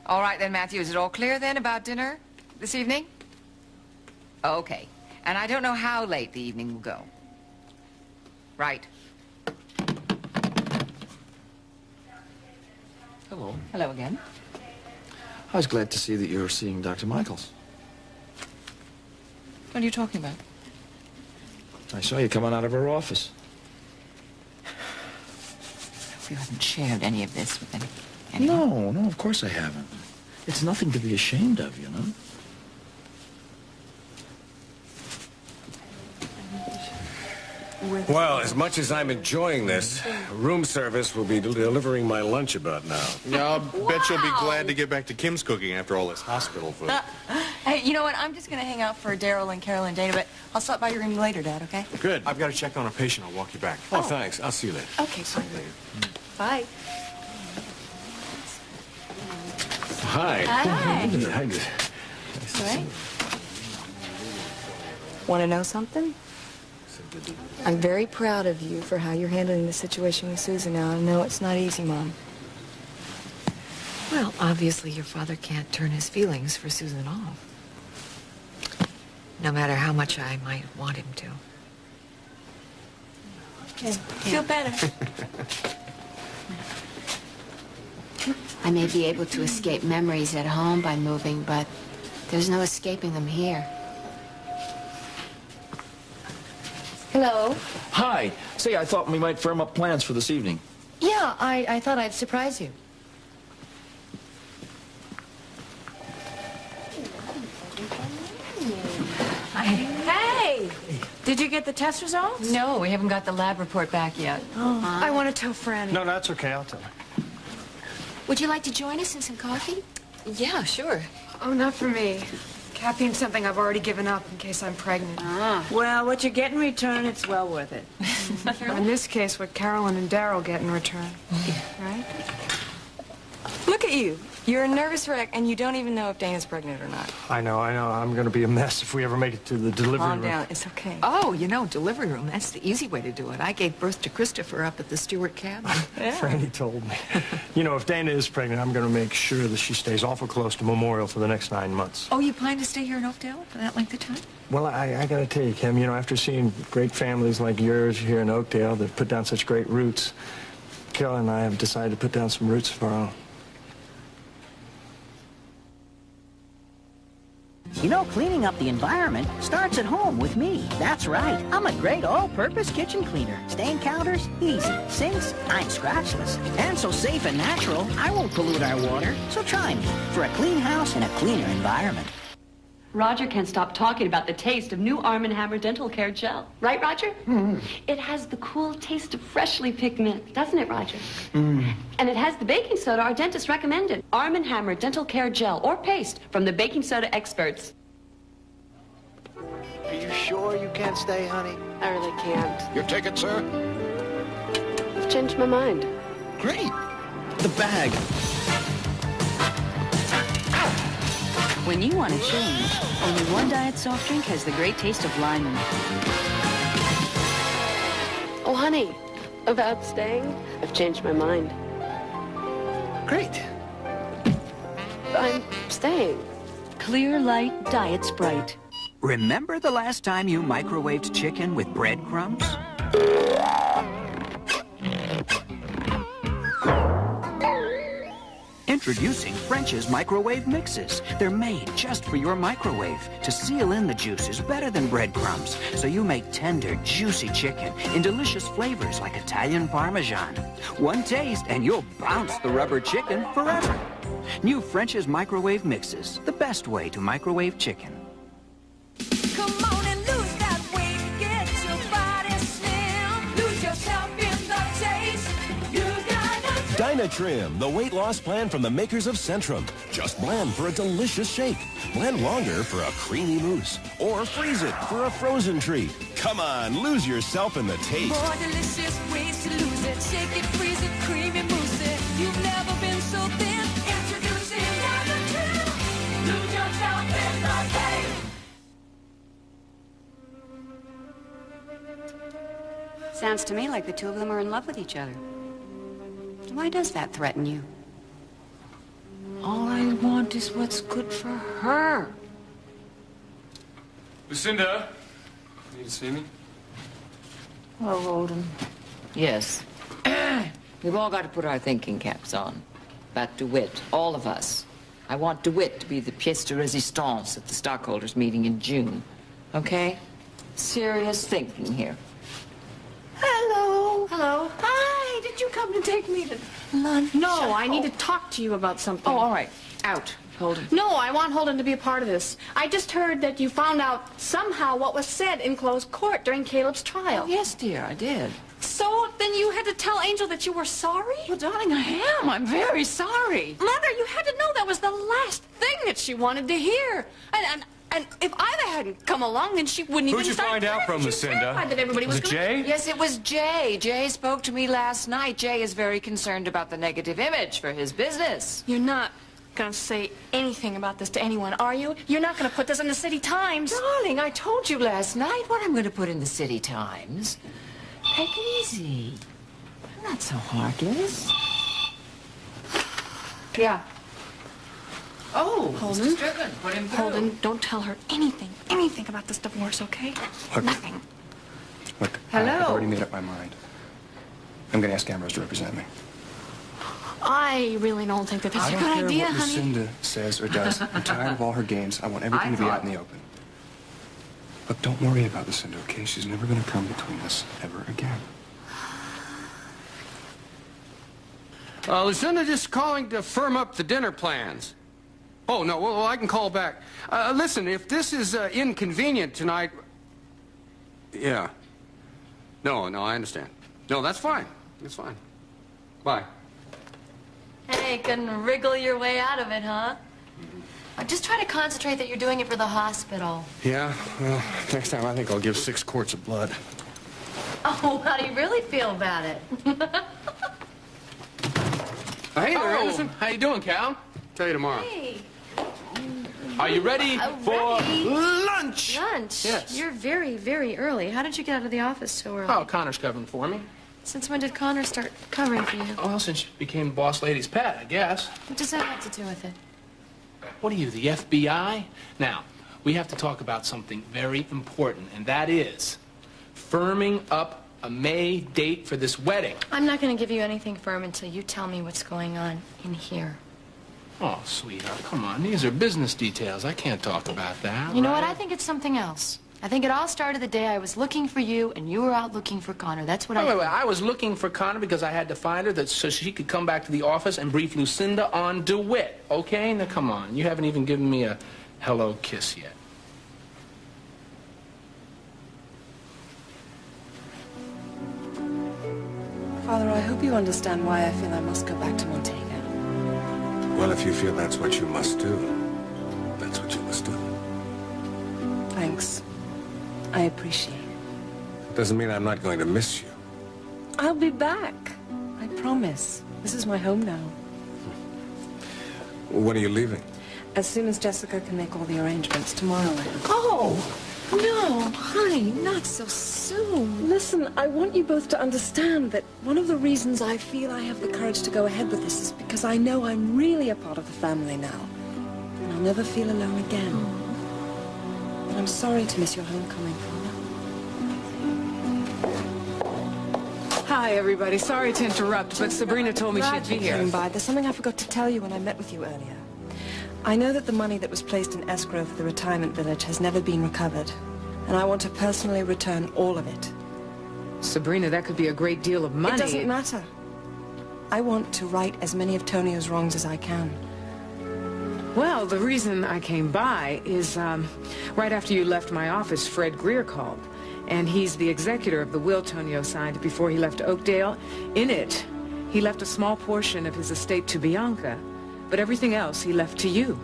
All right then, Matthew, is it all clear then about dinner this evening? Okay. And I don't know how late the evening will go. Right. Hello. Hello again. I was glad to see that you're seeing Dr. Michaels. What are you talking about? I saw you coming out of her office. You haven't shared any of this with anyone? No, of course I haven't. It's nothing to be ashamed of, you know? Well, as much as I'm enjoying this, room service will be delivering my lunch about now. Yeah, I'll bet you'll be glad to get back to Kim's cooking after all this hospital food. Hey, you know what? I'm just going to hang out for Daryl and Carol and Dana, but I'll stop by your room later, Dad, okay? Good. I've got to check on a patient. I'll walk you back. Oh, thanks. I'll see you later. Okay, fine. Bye. Hi. Hi. Hi. Right. Want to know something? I'm very proud of you for how you're handling the situation with Susan now. I know it's not easy, Mom. Well, obviously your father can't turn his feelings for Susan off. No matter how much I might want him to. Okay. Feel better. I may be able to escape memories at home by moving, but there's no escaping them here. Hello. Hi. Say, I thought we might firm up plans for this evening. Yeah, I thought I'd surprise you. Hey! Did you get the test results? No, we haven't got the lab report back yet. Oh, I want to tell Franny. No, that's okay. I'll tell her. Would you like to join us in some coffee? Yeah, sure. Oh, not for me. Caffeine's something I've already given up in case I'm pregnant. Well, what you get in return, it's well worth it. In this case, what Carolyn and Daryl get in return. Right? Look at you. You're a nervous wreck, and you don't even know if Dana's pregnant or not. I know. I'm going to be a mess if we ever make it to the delivery room. Calm down. It's okay. Oh, you know, delivery room, that's the easy way to do it. I gave birth to Christopher up at the Stewart cabin. Franny told me. You know, if Dana is pregnant, I'm going to make sure that she stays awful close to Memorial for the next 9 months. Oh, you plan to stay here in Oakdale for that length of time? Well, I got to tell you, Kim, you know, after seeing great families like yours here in Oakdale that put down such great roots, Carol and I have decided to put down some roots of our own. You know, cleaning up the environment starts at home with me. That's right. I'm a great all-purpose kitchen cleaner. Stain counters, easy. Sinks, I'm scratchless. And so safe and natural, I won't pollute our water. So try me for a clean house and a cleaner environment. Roger can't stop talking about the taste of new Arm & Hammer Dental Care Gel. Right, Roger? It has the cool taste of freshly picked mint, doesn't it, Roger? And it has the baking soda our dentist recommended. Arm & Hammer Dental Care Gel or paste from the baking soda experts. Are you sure you can't stay, honey? I really can't. Your ticket, sir? I've changed my mind. Great. The bag. When you want to change, only one diet soft drink has the great taste of lime in it. Oh, honey, about staying, I've changed my mind. Great. I'm staying. Clear Light Diet Sprite. Remember the last time you microwaved chicken with breadcrumbs? Introducing French's microwave mixes. They're made just for your microwave to seal in the juices better than breadcrumbs, so you make tender, juicy chicken in delicious flavors like Italian Parmesan. One taste and you'll bounce the rubber chicken forever. New French's microwave mixes, the best way to microwave chicken. Come on and lose that weight, get your body slim, lose yourself in the taste. You gotta Dynatrim, the weight loss plan from the makers of Centrum. Just blend for a delicious shake. Blend longer for a creamy mousse. Or freeze it for a frozen treat. Come on, lose yourself in the taste. more delicious ways to lose it. Shake it, freeze it, creamy mousse it. You've never been so thin. Introducing Dynatrim. Lose yourself in the taste. Sounds to me like the two of them are in love with each other. Why does that threaten you? All I want is what's good for her. Lucinda, need to see me? Hello, Holden. Yes. We've all got to put our thinking caps on. About DeWitt, all of us. I want DeWitt to be the pièce de résistance at the stockholders' meeting in June. Okay? Serious thinking here. Hello. Hello. Hi, did you come to take me to lunch? No, I need to talk to you about something. Oh, all right. Out. Holden. No, I want Holden to be a part of this. I just heard that you found out somehow what was said in closed court during Caleb's trial. Oh, yes, dear, I did. So then you had to tell Angel that you were sorry? Well, darling, I am. I'm very sorry. Mother, you had to know that was the last thing that she wanted to hear. And if Ida hadn't come along, then she wouldn't even Who'd you find out from, Lucinda? That everybody was it Jay? Yes, it was Jay. Jay spoke to me last night. Jay is very concerned about the negative image for his business. You're not going to say anything about this to anyone, are you? You're not going to put this in the City Times. Darling, I told you last night what I'm going to put in the City Times. Take it easy. I'm not so heartless. Yeah. Oh, Holden. Strickland, put him through. Holden, don't tell her anything about this divorce, okay? Look. Nothing. Look, Hello? I've already made up my mind. I'm going to ask Ambrose to represent me. I really don't think that that's a good idea, I don't care what honey. Lucinda says or does. I'm tired of all her games. I want everything to be out in the open. Look, don't worry about Lucinda, okay? She's never going to come between us ever again. Lucinda just calling to firm up the dinner plans. Oh, no, well, I can call back. Listen, if this is inconvenient tonight... Yeah. No, I understand. No, that's fine. That's fine. Bye. Hey, couldn't wriggle your way out of it, huh? Just try to concentrate that you're doing it for the hospital. Yeah, well, next time I think I'll give 6 quarts of blood. Oh, how do you really feel about it? Hey there, Oh, Anderson. how you doing, Cal? Tell you tomorrow. Hey. Are you ready for ready. lunch? Lunch? Yes. You're very, very early. How did you get out of the office so early? Oh, Connor's covering for me. Since when did Connor start covering for you? Well, since you became boss lady's pet, I guess. What does that have to do with it? What are you, the FBI? Now, we have to talk about something very important, and that is firming up a May date for this wedding. I'm not going to give you anything firm until you tell me what's going on in here. Oh, sweetheart, come on. These are business details. I can't talk about that. You know what? I think it's something else. I think it all started the day I was looking for you and you were out looking for Connor. That's what Wait. I was looking for Connor because I had to find her so she could come back to the office and brief Lucinda on DeWitt, okay? Now, come on. You haven't even given me a hello kiss yet. Father, I hope you understand why I feel I must go back to Montego. Well, if you feel that's what you must do, that's what you must do. Thanks. I appreciate it. Doesn't mean I'm not going to miss you. I'll be back. I promise. This is my home now. When are you leaving? As soon as Jessica can make all the arrangements tomorrow. Oh, no, honey, not so soon. Listen, I want you both to understand that one of the reasons I feel I have the courage to go ahead with this is because I know I'm really a part of the family now. And I'll never feel alone again. But I'm sorry to miss your homecoming, Father. How Hi, everybody. Sorry to interrupt, but Sabrina told me she'd be here. Came by. There's something I forgot to tell you when I met with you earlier. I know that the money that was placed in escrow for the retirement village has never been recovered, and I want to personally return all of it. Sabrina, that could be a great deal of money. It doesn't matter. I want to right as many of Tonio's wrongs as I can. Well, the reason I came by is, right after you left my office, Fred Greer called. And he's the executor of the will Tonio signed before he left Oakdale. In it, he left a small portion of his estate to Bianca, but everything else he left to you.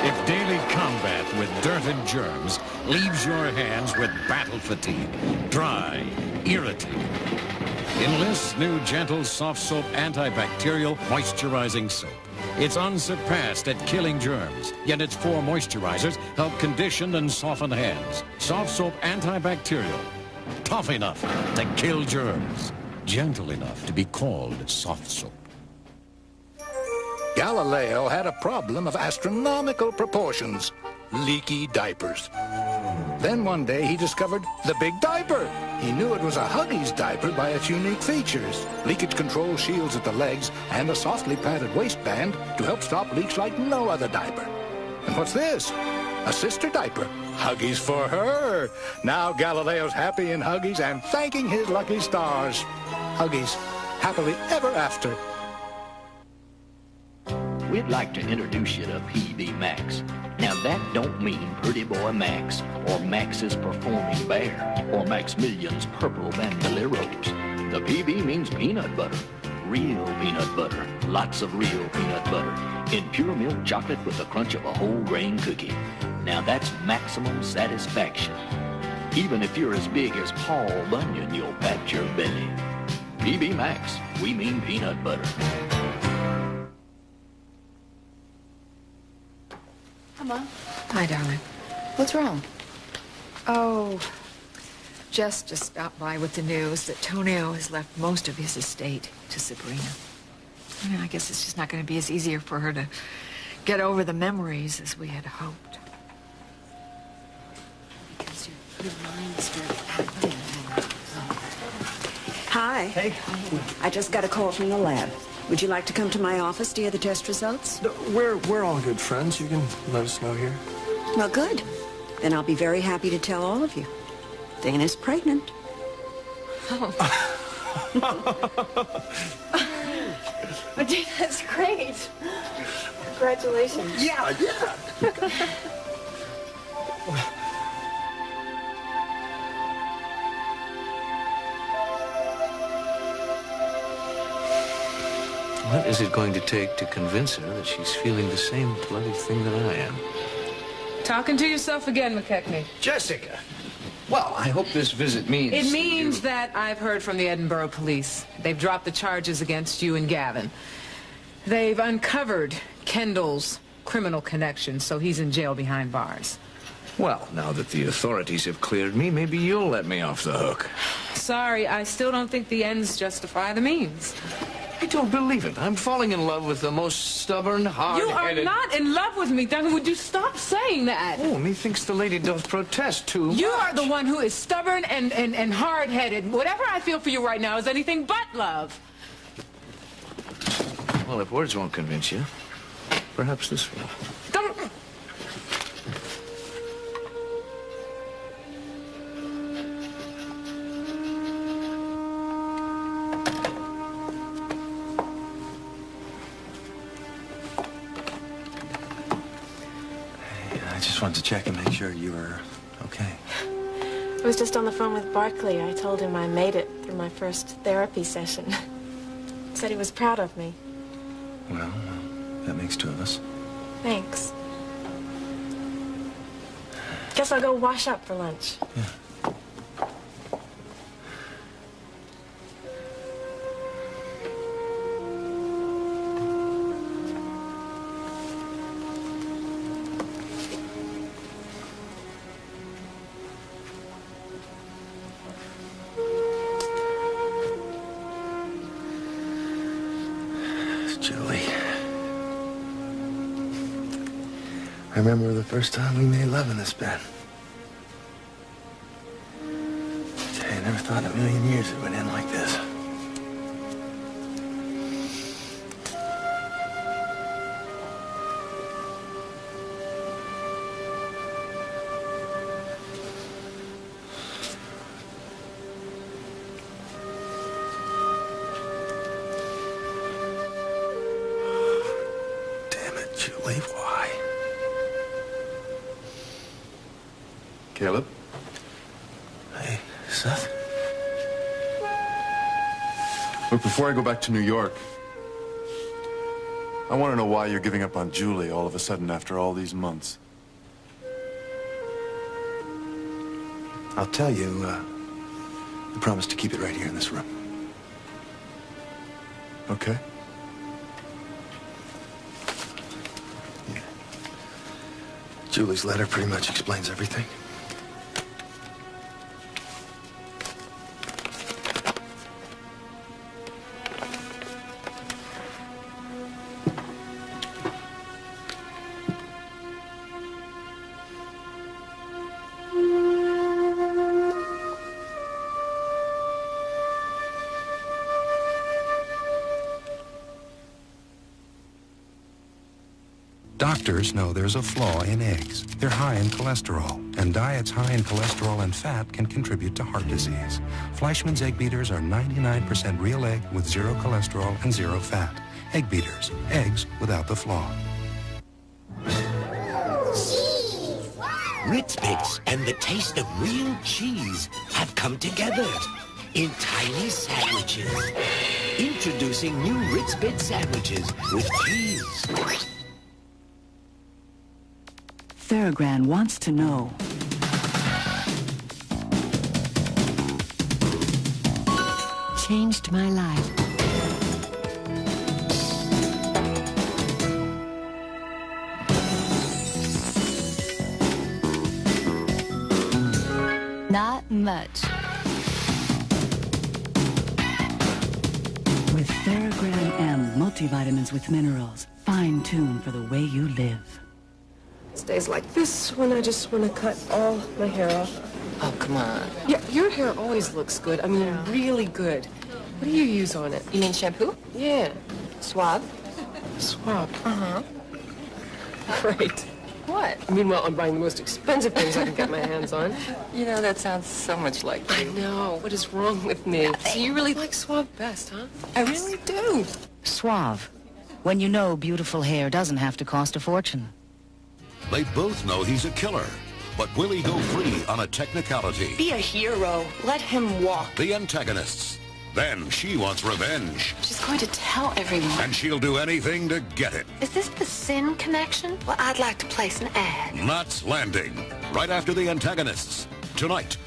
If daily combat with dirt and germs leaves your hands with battle fatigue, dry, irritated, enlist new Gentle Soft Soap Antibacterial Moisturizing Soap. It's unsurpassed at killing germs, yet its 4 moisturizers help condition and soften hands. Soft Soap Antibacterial. Tough enough to kill germs. Gentle enough to be called soft soap. Galileo had a problem of astronomical proportions. Leaky diapers. Then one day he discovered the big diaper. He knew it was a Huggies diaper by its unique features. Leakage control shields at the legs and a softly padded waistband to help stop leaks like no other diaper. And what's this? A sister diaper. Huggies for her. Now Galileo's happy in Huggies and thanking his lucky stars. Huggies. Happily ever after. We'd like to introduce you to PB Max. Now that don't mean Pretty Boy Max, or Max's Performing Bear, or Maximilian's Purple Bandoleros. The PB means peanut butter. Real peanut butter. Lots of real peanut butter. In pure milk chocolate with the crunch of a whole grain cookie. Now that's maximum satisfaction. Even if you're as big as Paul Bunyan, you'll pat your belly. PB Max, we mean peanut butter. Mom. Hi, darling. What's wrong? Oh, Jess just stopped by with the news that Tonio has left most of his estate to Sabrina. I mean, I guess it's just not going to be as easier for her to get over the memories as we had hoped. Because your mind's very active. Hi. Hey. I just got a call from the lab. Would you like to come to my office to hear the test results? No, we're all good friends. You can let us know here. Well, good. Then I'll be very happy to tell all of you. Dana's pregnant. Oh. That's great. Congratulations. Yeah. What is it going to take to convince her that she's feeling the same bloody thing that I am? Talking to yourself again, McKechnie. Jessica! Well, I hope this visit means... It means that I've heard from the Edinburgh police. They've dropped the charges against you and Gavin. They've uncovered Kendall's criminal connections, so he's in jail behind bars. Well, now that the authorities have cleared me, maybe you'll let me off the hook. Sorry, I still don't think the ends justify the means. I don't believe it. I'm falling in love with the most stubborn, hard-headed... You are not in love with me, Duncan. Would you stop saying that? Oh, methinks the lady doth protest too much. You are the one who is stubborn and hard-headed. Whatever I feel for you right now is anything but love. Well, if words won't convince you, perhaps this will. Don't... I just wanted to check and make sure you were okay. I was just on the phone with Barkley. I told him I made it through my first therapy session. Said he was proud of me. Well, that makes 2 of us. Thanks. Guess I'll go wash up for lunch. Yeah. I remember the first time we made love in this bed. I never thought in a million years it would end like this. Damn it, Julie, why? Caleb? Hey, Seth? Look, before I go back to New York, I want to know why you're giving up on Julie all of a sudden after all these months. I'll tell you, I promise to keep it right here in this room. Okay. Yeah. Julie's letter pretty much explains everything. Doctors know there's a flaw in eggs. They're high in cholesterol, and diets high in cholesterol and fat can contribute to heart disease. Fleischmann's Egg Beaters are 99% real egg with 0 cholesterol and 0 fat. Egg Beaters, eggs without the flaw. Ritz Bits and the taste of real cheese have come together in tiny sandwiches. Introducing new Ritz Bit sandwiches with cheese. Thurgran wants to know. Changed my life. Not much. With Thurgran M, multivitamins with minerals. Fine-tuned for the way you live. Days like this when I just want to cut all my hair off. Oh, come on. Yeah, your hair always looks good. I mean, really good. What do you use on it? You mean shampoo? Yeah. Suave? Suave. Uh-huh. Great. What? Meanwhile, I'm buying the most expensive things I can get my hands on. You know, that sounds so much like you. I know. What is wrong with me? So you really like Suave best, huh? I really do. Suave. When you know beautiful hair doesn't have to cost a fortune. They both know he's a killer, but will he go free on a technicality? Be a hero. Let him walk. The antagonists. Then she wants revenge. She's going to tell everyone. And she'll do anything to get it. Is this the Sin connection? Well, I'd like to place an ad. Knots Landing. Right after the antagonists. Tonight.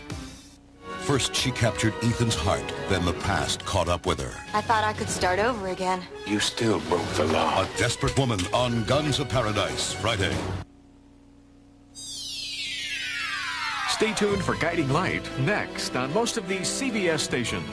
First, she captured Ethan's heart. Then the past caught up with her. I thought I could start over again. You still broke the law. A desperate woman on Guns of Paradise. Friday. Stay tuned for Guiding Light next on most of these CBS stations.